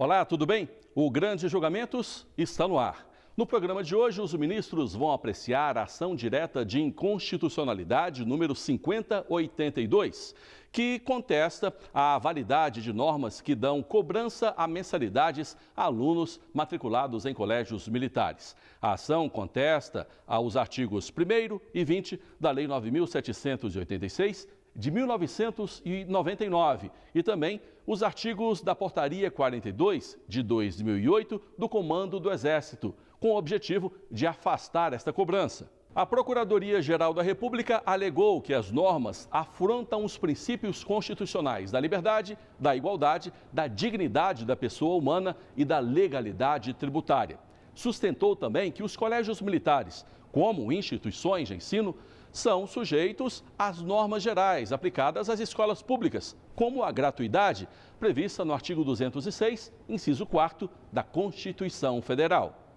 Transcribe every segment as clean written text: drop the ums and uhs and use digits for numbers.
Olá, tudo bem? O Grande Julgamentos está no ar. No programa de hoje, os ministros vão apreciar a ação direta de inconstitucionalidade número 5082, que contesta a validade de normas que dão cobrança a mensalidades a alunos matriculados em colégios militares. A ação contesta aos artigos 1º e 20 da Lei 9.786, de 1999 e também os artigos da Portaria 42, de 2008, do Comando do Exército, com o objetivo de afastar esta cobrança. A Procuradoria-Geral da República alegou que as normas afrontam os princípios constitucionais da liberdade, da igualdade, da dignidade da pessoa humana e da legalidade tributária. Sustentou também que os colégios militares, como instituições de ensino, são sujeitos às normas gerais aplicadas às escolas públicas, como a gratuidade, prevista no artigo 206, inciso 4º da Constituição Federal.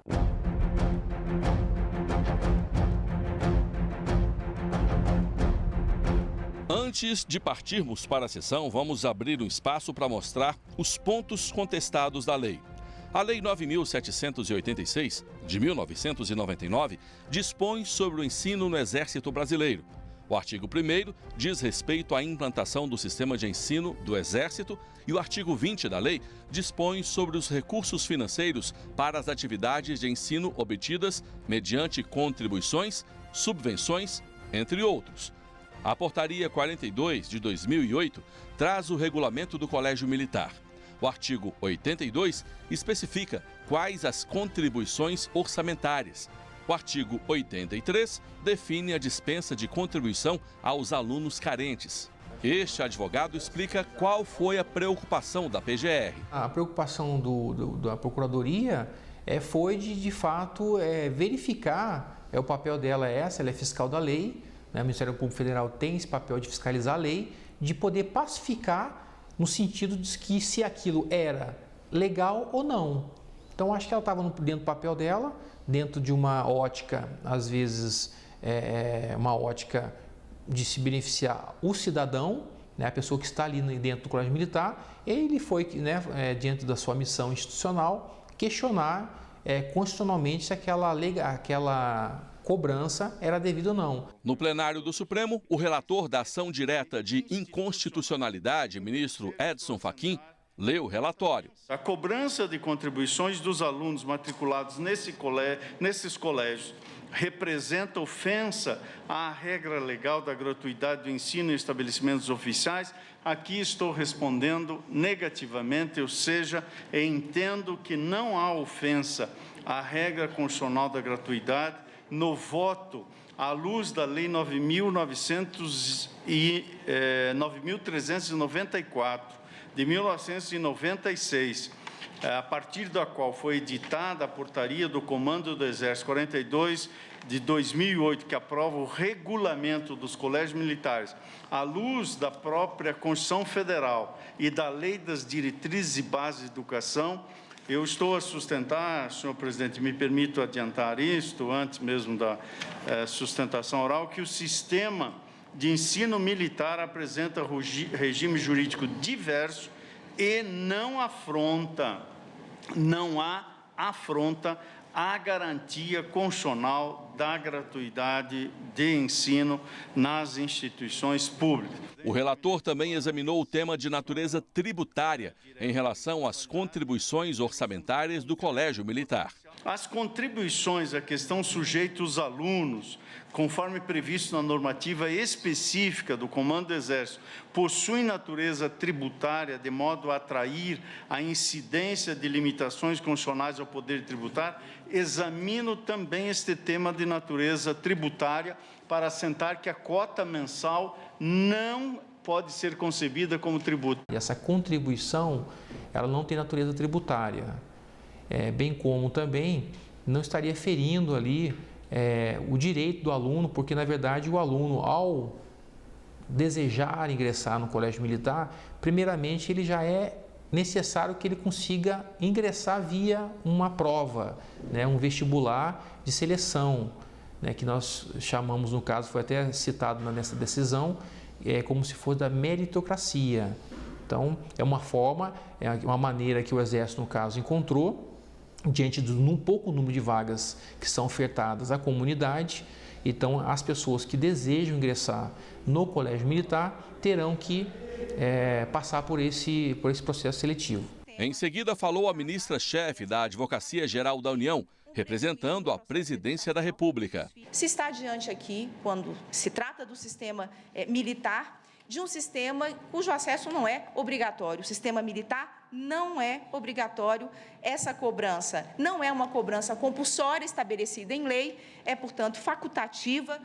Antes de partirmos para a sessão, vamos abrir um espaço para mostrar os pontos contestados da lei. A Lei 9.786, de 1999, dispõe sobre o ensino no Exército Brasileiro. O artigo 1º diz respeito à implantação do sistema de ensino do Exército e o artigo 20 da lei dispõe sobre os recursos financeiros para as atividades de ensino obtidas mediante contribuições, subvenções, entre outros. A Portaria 42, de 2008, traz o regulamento do Colégio Militar. O artigo 82 especifica quais as contribuições orçamentárias. O artigo 83 define a dispensa de contribuição aos alunos carentes. Este advogado explica qual foi a preocupação da PGR. A preocupação da Procuradoria foi de fato, verificar, o papel dela ela é fiscal da lei, né? O Ministério Público Federal tem esse papel de fiscalizar a lei, de poder pacificar no sentido de que se aquilo era legal ou não. Então, acho que ela estava dentro do papel dela, dentro de uma ótica, às vezes, uma ótica de se beneficiar o cidadão, né, a pessoa que está ali dentro do colégio militar. Ele foi, diante da sua missão institucional, questionar constitucionalmente se aquela cobrança era devida ou não. No plenário do Supremo, o relator da ação direta de inconstitucionalidade, ministro Edson Fachin, leu o relatório. A cobrança de contribuições dos alunos matriculados nesses colégios representa ofensa à regra legal da gratuidade do ensino em estabelecimentos oficiais. Aqui estou respondendo negativamente, ou seja, entendo que não há ofensa à regra constitucional da gratuidade no voto à luz da Lei 9.394, de 1996, a partir da qual foi editada a portaria do Comando do Exército 42, de 2008, que aprova o regulamento dos colégios militares, à luz da própria Constituição Federal e da Lei das Diretrizes e Bases de Educação. Eu estou a sustentar, senhor presidente, me permito adiantar isto, antes mesmo da sustentação oral, que o sistema de ensino militar apresenta regime jurídico diverso e não há afronta à garantia constitucional da gratuidade de ensino nas instituições públicas. O relator também examinou o tema de natureza tributária em relação às contribuições orçamentárias do Colégio Militar. As contribuições a que estão sujeitos os alunos, conforme previsto na normativa específica do Comando do Exército, possuem natureza tributária de modo a atrair a incidência de limitações constitucionais ao poder tributário. Examino também este tema de natureza tributária para assentar que a cota mensal não pode ser concebida como tributo. E essa contribuição, ela não tem natureza tributária, bem como também não estaria ferindo ali o direito do aluno, porque na verdade o aluno, ao desejar ingressar no colégio militar, primeiramente ele já é necessário que ele consiga ingressar via uma prova, um vestibular de seleção, que nós chamamos, no caso, foi até citado nessa decisão, como se fosse da meritocracia. Então, é uma forma, é uma maneira que o Exército, no caso, encontrou, diante do pouco número de vagas que são ofertadas à comunidade. Então, as pessoas que desejam ingressar no Colégio Militar terão que passar por esse processo seletivo. Em seguida, falou a ministra-chefe da Advocacia Geral da União, representando a Presidência da República. Se está diante aqui, quando se trata do sistema militar, de um sistema cujo acesso não é obrigatório. O sistema militar não é obrigatório. Essa cobrança não é uma cobrança compulsória estabelecida em lei, é, portanto, facultativa.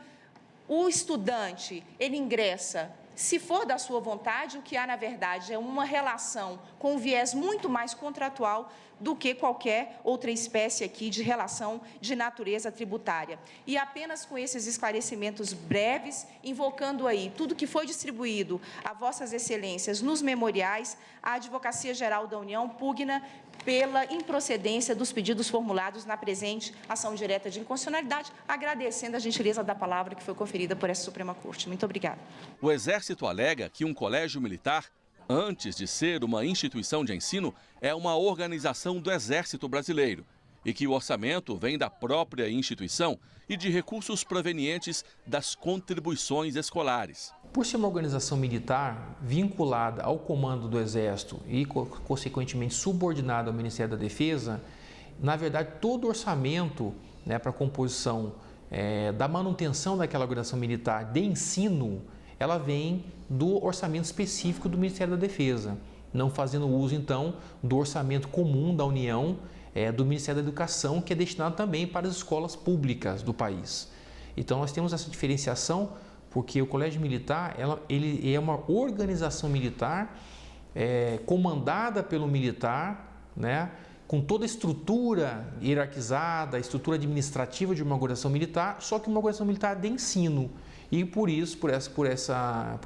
O estudante, ele ingressa, se for da sua vontade, o que há, na verdade, é uma relação com um viés muito mais contratual do que qualquer outra espécie aqui de relação de natureza tributária. E apenas com esses esclarecimentos breves, invocando aí tudo que foi distribuído a vossas excelências nos memoriais, a Advocacia Geral da União pugna pela improcedência dos pedidos formulados na presente ação direta de inconstitucionalidade, agradecendo a gentileza da palavra que foi conferida por essa Suprema Corte. Muito obrigada. O Exército alega que um colégio militar, antes de ser uma instituição de ensino, é uma organização do Exército Brasileiro e que o orçamento vem da própria instituição e de recursos provenientes das contribuições escolares. Por ser uma organização militar vinculada ao comando do Exército e, consequentemente, subordinada ao Ministério da Defesa, na verdade, todo o orçamento, para a composição da manutenção daquela organização militar de ensino, ela vem do orçamento específico do Ministério da Defesa, não fazendo uso, então, do orçamento comum da União, do Ministério da Educação, que é destinado também para as escolas públicas do país. Então, nós temos essa diferenciação, porque o Colégio Militar ele é uma organização militar comandada pelo militar, com toda a estrutura hierarquizada, a estrutura administrativa de uma organização militar, só que uma organização militar de ensino. E por isso, por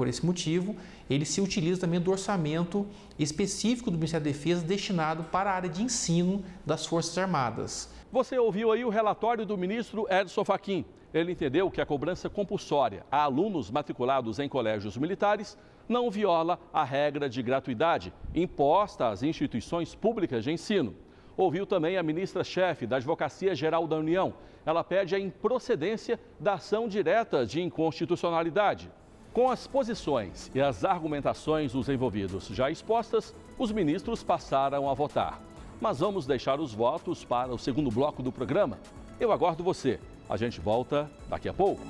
esse motivo, ele se utiliza também do orçamento específico do Ministério da Defesa destinado para a área de ensino das Forças Armadas. Você ouviu aí o relatório do ministro Edson Fachin. Ele entendeu que a cobrança compulsória a alunos matriculados em colégios militares não viola a regra de gratuidade imposta às instituições públicas de ensino. Ouviu também a ministra-chefe da Advocacia Geral da União. Ela pede a improcedência da ação direta de inconstitucionalidade. Com as posições e as argumentações dos envolvidos já expostas, os ministros passaram a votar. Mas vamos deixar os votos para o segundo bloco do programa. Eu aguardo você. A gente volta daqui a pouco.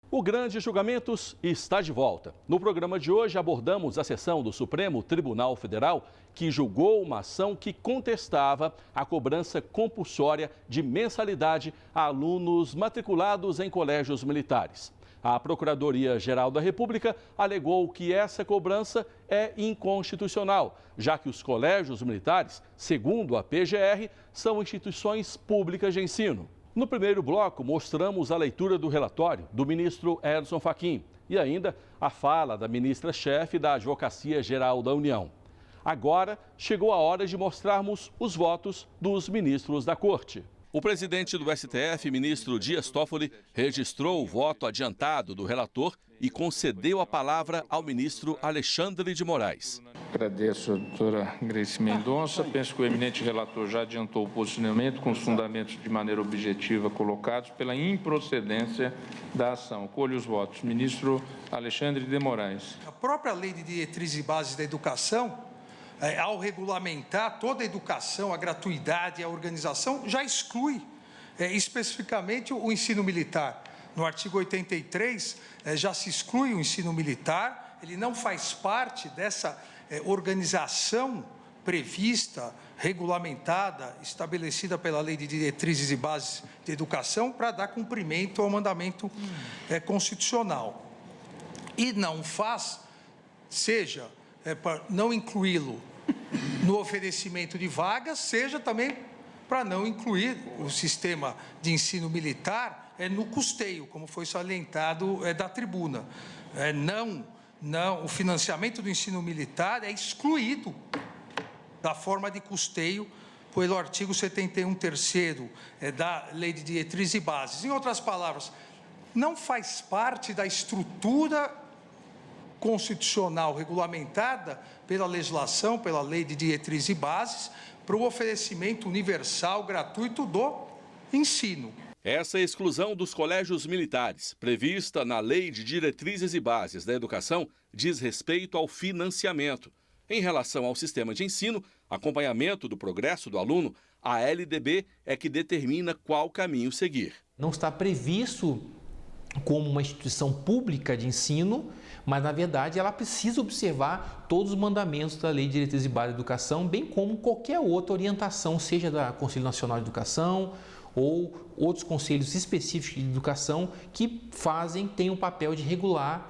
O Grande Julgamentos está de volta. No programa de hoje abordamos a sessão do Supremo Tribunal Federal que julgou uma ação que contestava a cobrança compulsória de mensalidade a alunos matriculados em colégios militares. A Procuradoria-Geral da República alegou que essa cobrança é inconstitucional, já que os colégios militares, segundo a PGR, são instituições públicas de ensino. No primeiro bloco, mostramos a leitura do relatório do ministro Edson Fachin e ainda a fala da ministra-chefe da Advocacia Geral da União. Agora, chegou a hora de mostrarmos os votos dos ministros da Corte. O presidente do STF, ministro Dias Toffoli, registrou o voto adiantado do relator e concedeu a palavra ao ministro Alexandre de Moraes. Agradeço a doutora Grace Mendonça. Penso que o eminente relator já adiantou o posicionamento com os fundamentos de maneira objetiva colocados pela improcedência da ação. Colho os votos. Ministro Alexandre de Moraes. A própria Lei de Diretrizes e Bases da Educação, ao regulamentar toda a educação, a gratuidade, a organização, já exclui especificamente o ensino militar. No artigo 83, já se exclui o ensino militar, ele não faz parte dessa organização prevista, regulamentada, estabelecida pela Lei de Diretrizes e Bases de Educação para dar cumprimento ao mandamento constitucional. E não faz, seja para não incluí-lo no oferecimento de vagas, seja também para não incluir o sistema de ensino militar no custeio, como foi salientado da tribuna. Não, o financiamento do ensino militar é excluído da forma de custeio pelo artigo 71, terceiro da Lei de Diretrizes e Bases. Em outras palavras, não faz parte da estrutura constitucional regulamentada pela legislação, pela Lei de Diretrizes e Bases, para o oferecimento universal, gratuito do ensino. Essa exclusão dos colégios militares, prevista na Lei de Diretrizes e Bases da Educação, diz respeito ao financiamento. Em relação ao sistema de ensino, acompanhamento do progresso do aluno, a LDB é que determina qual caminho seguir. Não está previsto como uma instituição pública de ensino, mas, na verdade, ela precisa observar todos os mandamentos da Lei de Diretrizes e Bases da Educação, bem como qualquer outra orientação, seja da Conselho Nacional de Educação ou outros conselhos específicos de educação que têm o papel de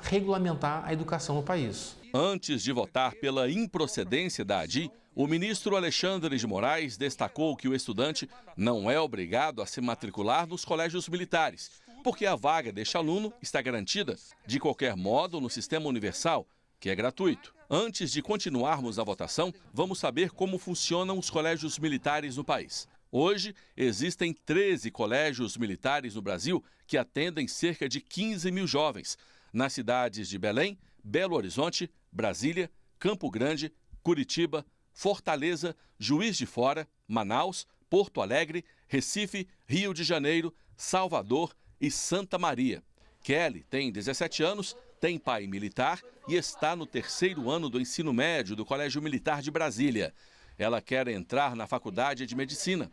regulamentar a educação no país. Antes de votar pela improcedência da ADI, o ministro Alexandre de Moraes destacou que o estudante não é obrigado a se matricular nos colégios militares, porque a vaga deste aluno está garantida, de qualquer modo, no Sistema Universal, que é gratuito. Antes de continuarmos a votação, vamos saber como funcionam os colégios militares no país. Hoje, existem 13 colégios militares no Brasil que atendem cerca de 15 mil jovens, nas cidades de Belém, Belo Horizonte, Brasília, Campo Grande, Curitiba, Fortaleza, Juiz de Fora, Manaus, Porto Alegre, Recife, Rio de Janeiro, Salvador e Santa Maria. Kelly tem 17 anos, tem pai militar e está no 3º ano do ensino médio do Colégio Militar de Brasília. Ela quer entrar na faculdade de medicina.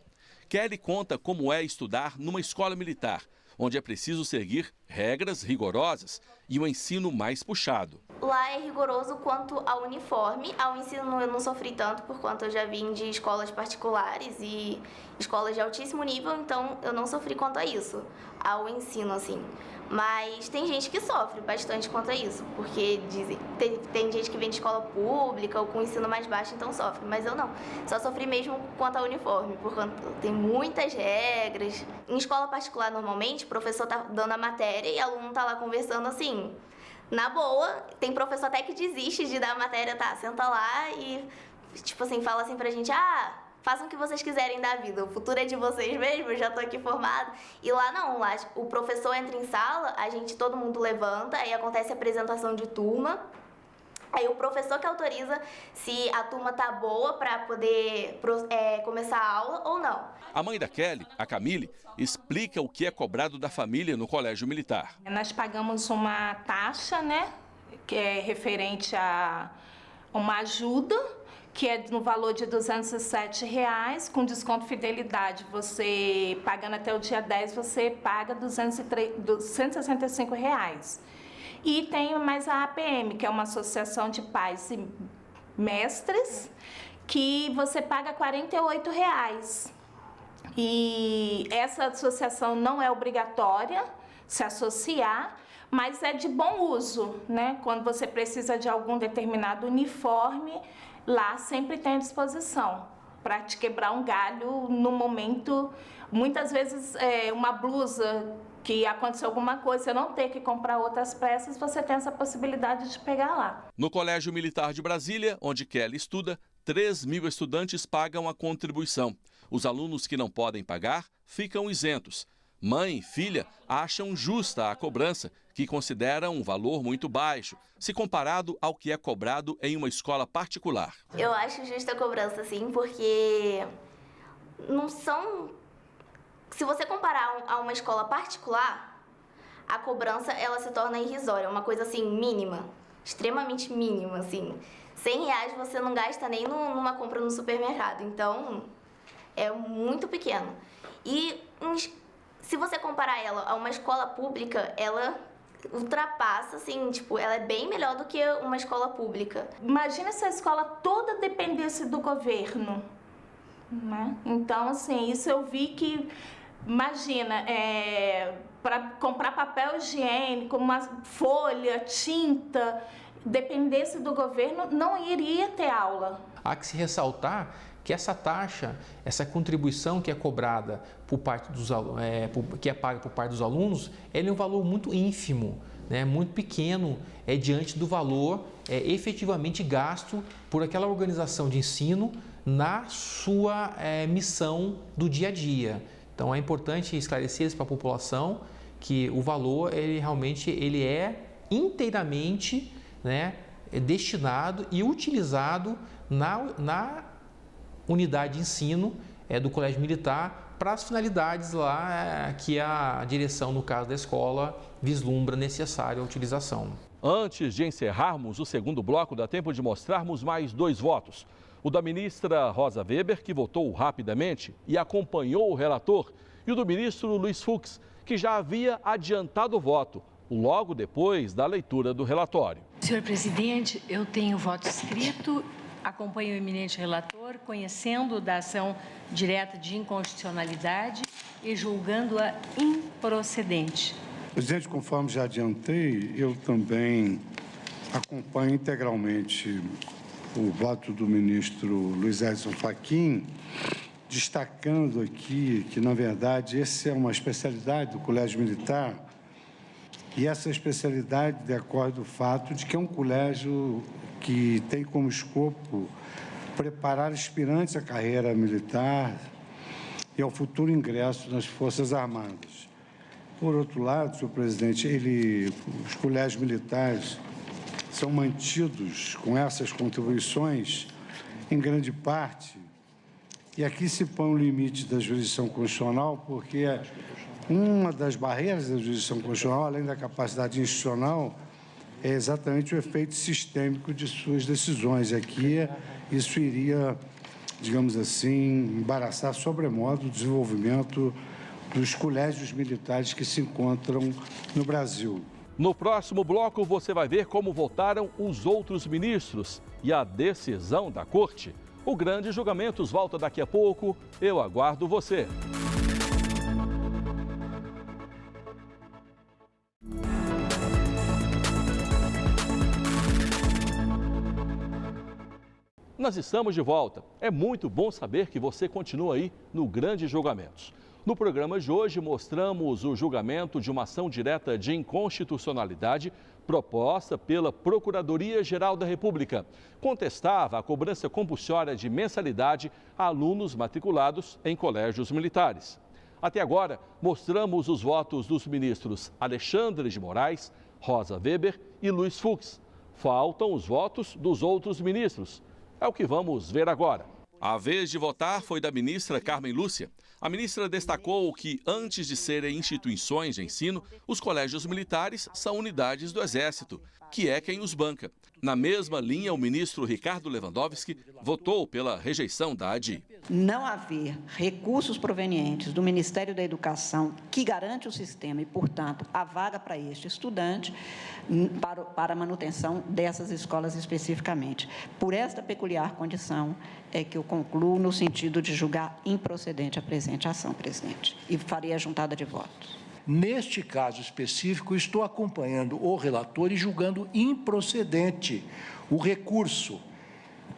Kelly conta como é estudar numa escola militar, onde é preciso seguir regras rigorosas e um ensino mais puxado. Lá é rigoroso quanto ao uniforme. Ao ensino eu não sofri tanto, por conta eu já vim de escolas particulares e escolas de altíssimo nível, então eu não sofri quanto a isso, ao ensino, assim. Mas tem gente que sofre bastante quanto a isso, porque tem gente que vem de escola pública ou com ensino mais baixo, então sofre. Mas eu não, só sofri mesmo quanto ao uniforme, porque tem muitas regras. Em escola particular, normalmente, o professor tá dando a matéria e o aluno tá lá conversando assim, na boa. Tem professor até que desiste de dar a matéria, tá? Senta lá e, tipo assim, fala assim pra gente, façam o que vocês quiserem da vida, o futuro é de vocês mesmo, eu já tô aqui formado. E lá não, lá o professor entra em sala, todo mundo levanta, aí acontece a apresentação de turma, aí o professor que autoriza se a turma tá boa para poder começar a aula ou não. A mãe da Kelly, a Camille, explica o que é cobrado da família no colégio militar. Nós pagamos uma taxa, né, que é referente a uma ajuda, que é no valor de R$ 207, com desconto fidelidade. Você, pagando até o dia 10, você paga R$ 265. E tem mais a APM, que é uma associação de pais e mestres, que você paga R$ 48. E essa associação não é obrigatória se associar, mas é de bom uso, né? Quando você precisa de algum determinado uniforme, lá sempre tem à disposição para te quebrar um galho no momento. Muitas vezes uma blusa que aconteceu alguma coisa, você não ter que comprar outras peças, você tem essa possibilidade de pegar lá. No Colégio Militar de Brasília, onde Kelly estuda, 3 mil estudantes pagam a contribuição. Os alunos que não podem pagar ficam isentos. Mãe e filha acham justa a cobrança, que consideram um valor muito baixo, se comparado ao que é cobrado em uma escola particular. Eu acho justa a cobrança, sim, porque não são... Se você comparar a uma escola particular, a cobrança ela se torna irrisória, uma coisa assim mínima, extremamente mínima, assim. R$100 você não gasta nem numa compra no supermercado, então é muito pequeno. E se você comparar ela a uma escola pública, ela ultrapassa, assim, tipo, ela é bem melhor do que uma escola pública. Imagina se a escola toda dependesse do governo, né? Então, assim, isso eu vi que, imagina, para comprar papel higiênico, uma folha, tinta, dependesse do governo, não iria ter aula. Há que se ressaltar que essa taxa, essa contribuição que é cobrada por parte dos que é paga por parte dos alunos, ele é um valor muito ínfimo, né, muito pequeno, diante do valor efetivamente gasto por aquela organização de ensino na sua missão do dia a dia. Então é importante esclarecer isso para a população, que o valor ele realmente é inteiramente, né, destinado e utilizado na unidade de ensino do Colégio Militar para as finalidades lá que a direção, no caso da escola, vislumbra necessária a utilização. Antes de encerrarmos o segundo bloco, dá tempo de mostrarmos mais 2 votos. O da ministra Rosa Weber, que votou rapidamente e acompanhou o relator, e o do ministro Luiz Fux, que já havia adiantado o voto, logo depois da leitura do relatório. Senhor presidente, eu tenho voto escrito, acompanho o eminente relator, conhecendo da ação direta de inconstitucionalidade e julgando-a improcedente. Presidente, conforme já adiantei, eu também acompanho integralmente o voto do ministro Luiz Edson Fachin, destacando aqui que, na verdade, essa é uma especialidade do Colégio Militar, e essa especialidade decorre do fato de que é um colégio que tem como escopo preparar aspirantes à carreira militar e ao futuro ingresso nas Forças Armadas. Por outro lado, senhor presidente, os colégios militares são mantidos com essas contribuições em grande parte, e aqui se põe o limite da jurisdição constitucional, porque uma das barreiras da jurisdição constitucional, além da capacidade institucional, é exatamente o efeito sistêmico de suas decisões. Aqui, isso iria, digamos assim, embaraçar sobremodo o desenvolvimento dos colégios militares que se encontram no Brasil. No próximo bloco, você vai ver como votaram os outros ministros e a decisão da Corte. O Grande Julgamentos volta daqui a pouco. Eu aguardo você. Nós estamos de volta. É muito bom saber que você continua aí no Grande Julgamentos. No programa de hoje, mostramos o julgamento de uma ação direta de inconstitucionalidade proposta pela Procuradoria-Geral da República. Contestava a cobrança compulsória de mensalidade a alunos matriculados em colégios militares. Até agora, mostramos os votos dos ministros Alexandre de Moraes, Rosa Weber e Luiz Fux. Faltam os votos dos outros ministros. É o que vamos ver agora. A vez de votar foi da ministra Carmen Lúcia. A ministra destacou que, antes de serem instituições de ensino, os colégios militares são unidades do Exército, que é quem os banca. Na mesma linha, o ministro Ricardo Lewandowski votou pela rejeição da ADI. Não haver recursos provenientes do Ministério da Educação que garante o sistema e, portanto, a vaga para este estudante para a manutenção dessas escolas especificamente. Por esta peculiar condição é que eu concluo no sentido de julgar improcedente a presente ação, presidente, e farei a juntada de votos. Neste caso específico, estou acompanhando o relator e julgando improcedente o recurso.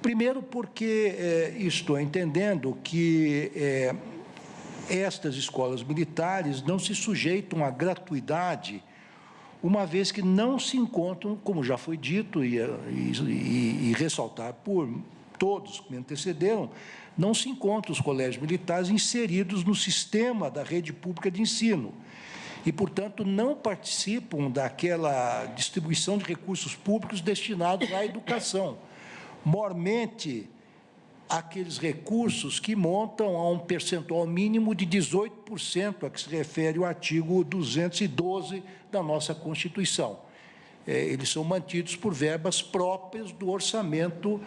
Primeiro porque estou entendendo que estas escolas militares não se sujeitam à gratuidade, uma vez que não se encontram, como já foi dito e ressaltar por todos que me antecederam, não se encontram os colégios militares inseridos no sistema da rede pública de ensino. E, portanto, não participam daquela distribuição de recursos públicos destinados à educação. Mormente, aqueles recursos que montam a um percentual mínimo de 18%, a que se refere o artigo 212 da nossa Constituição. Eles são mantidos por verbas próprias do orçamento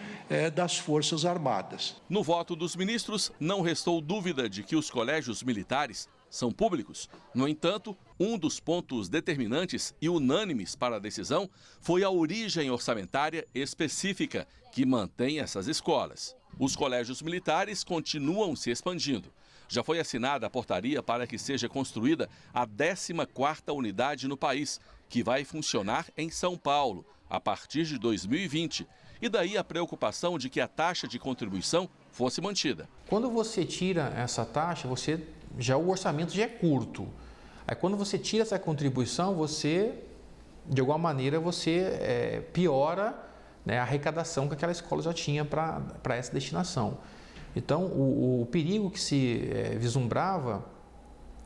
das Forças Armadas. No voto dos ministros, não restou dúvida de que os colégios militares são públicos. No entanto, um dos pontos determinantes e unânimes para a decisão foi a origem orçamentária específica que mantém essas escolas. Os colégios militares continuam se expandindo. Já foi assinada a portaria para que seja construída a 14ª unidade no país, que vai funcionar em São Paulo, a partir de 2020. E daí a preocupação de que a taxa de contribuição fosse mantida. Quando você tira essa taxa, o orçamento já é curto. Aí quando você tira essa contribuição, de alguma maneira, piora, né, a arrecadação que aquela escola já tinha para essa destinação. Então, o perigo que se vislumbrava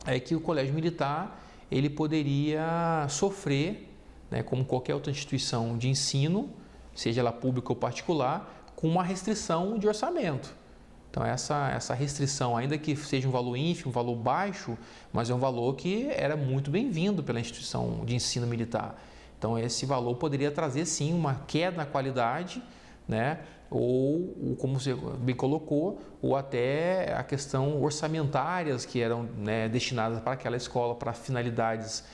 é que o colégio militar ele poderia sofrer, né, como qualquer outra instituição de ensino, seja ela pública ou particular, com uma restrição de orçamento. Então, essa restrição, ainda que seja um valor ínfimo, um valor baixo, mas é um valor que era muito bem-vindo pela instituição de ensino militar. Então, esse valor poderia trazer, sim, uma queda na qualidade, né? Ou, como você bem colocou, ou até a questão orçamentárias que eram, né, destinadas para aquela escola, para finalidades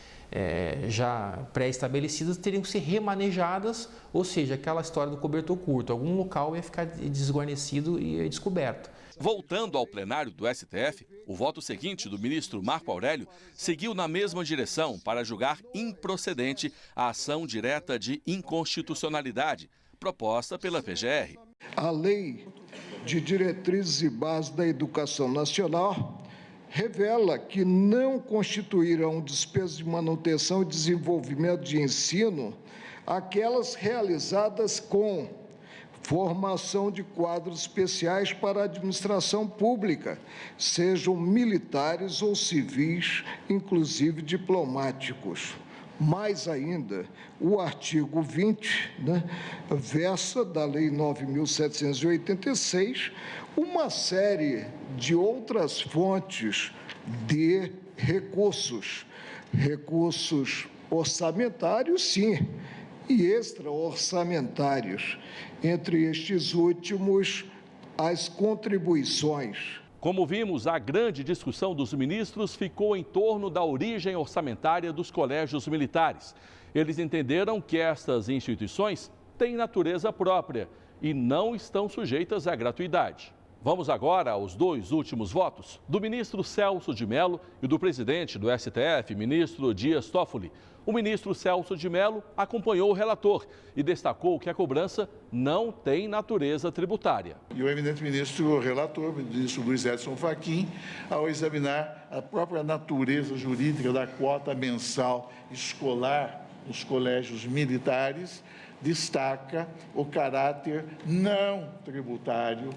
já pré-estabelecidas, teriam que ser remanejadas, ou seja, aquela história do cobertor curto, algum local ia ficar desguarnecido e descoberto. Voltando ao plenário do STF, o voto seguinte do ministro Marco Aurélio seguiu na mesma direção para julgar improcedente a ação direta de inconstitucionalidade proposta pela PGR. A Lei de Diretrizes e Bases da Educação Nacional revela que não constituirão despesas de manutenção e desenvolvimento de ensino aquelas realizadas com formação de quadros especiais para a administração pública, sejam militares ou civis, inclusive diplomáticos. Mais ainda, o artigo 20, versa da Lei 9.786, uma série de outras fontes de recursos orçamentários, sim, e extra-orçamentários. Entre estes últimos, as contribuições. Como vimos, a grande discussão dos ministros ficou em torno da origem orçamentária dos colégios militares. Eles entenderam que estas instituições têm natureza própria e não estão sujeitas à gratuidade. Vamos agora aos dois últimos votos, do ministro Celso de Mello e do presidente do STF, ministro Dias Toffoli. O ministro Celso de Mello acompanhou o relator e destacou que a cobrança não tem natureza tributária. E o eminente ministro relator, o ministro Luiz Edson Fachin, ao examinar a própria natureza jurídica da quota mensal escolar nos colégios militares, destaca o caráter não tributário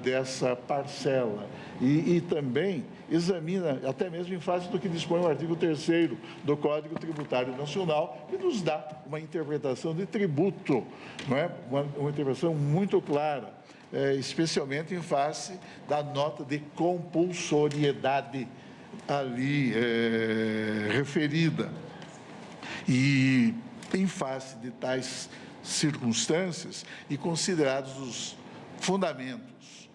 dessa parcela e também examina, até mesmo em face do que dispõe o artigo 3º do Código Tributário Nacional, que nos dá uma interpretação de tributo, não é? Uma interpretação muito clara, especialmente em face da nota de compulsoriedade ali referida. E em face de tais circunstâncias e considerados os fundamentos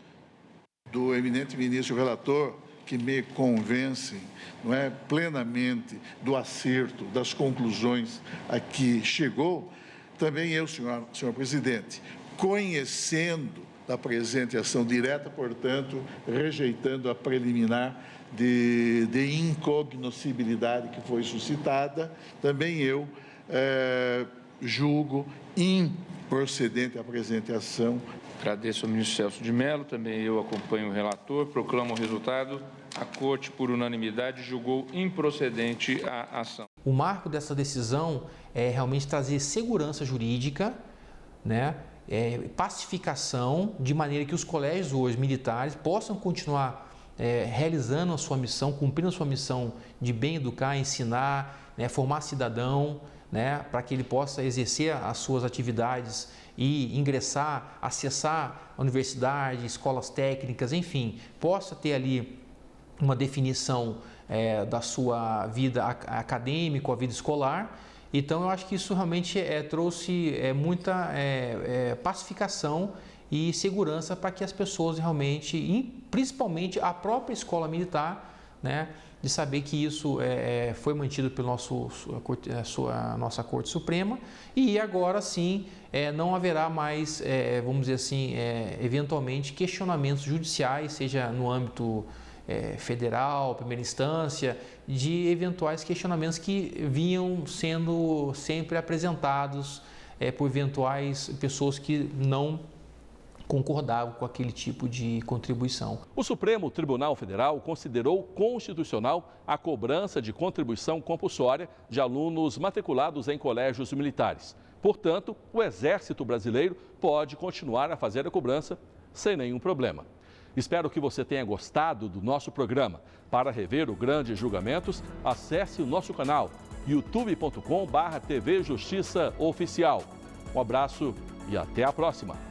do eminente ministro relator, que me convencem, não é, plenamente do acerto, das conclusões a que chegou, também eu, senhor presidente, conhecendo da presente ação direta, portanto, rejeitando a preliminar de incognoscibilidade que foi suscitada, também eu julgo improcedente a presente ação. Agradeço ao ministro Celso de Mello, também eu acompanho o relator, proclamo o resultado. A Corte, por unanimidade, julgou improcedente a ação. O marco dessa decisão é realmente trazer segurança jurídica, né? Pacificação, de maneira que os colégios hoje militares possam continuar realizando a sua missão, cumprindo a sua missão de bem educar, ensinar, né, formar cidadão, né, para que ele possa exercer as suas atividades e ingressar, acessar a universidade, escolas técnicas, enfim, possa ter ali uma definição da sua vida acadêmica, a vida escolar. Então, eu acho que isso realmente trouxe muita pacificação e segurança para que as pessoas realmente, principalmente a própria escola militar, né, de saber que isso foi mantido pela nossa Corte Suprema e agora sim não haverá mais, vamos dizer assim, eventualmente questionamentos judiciais, seja no âmbito federal, primeira instância, de eventuais questionamentos que vinham sendo sempre apresentados por eventuais pessoas que não concordavam com aquele tipo de contribuição. O Supremo Tribunal Federal considerou constitucional a cobrança de contribuição compulsória de alunos matriculados em colégios militares. Portanto, o Exército Brasileiro pode continuar a fazer a cobrança sem nenhum problema. Espero que você tenha gostado do nosso programa. Para rever o Grandes Julgamentos, acesse o nosso canal youtube.com/TV Justiça Oficial. Um abraço e até a próxima.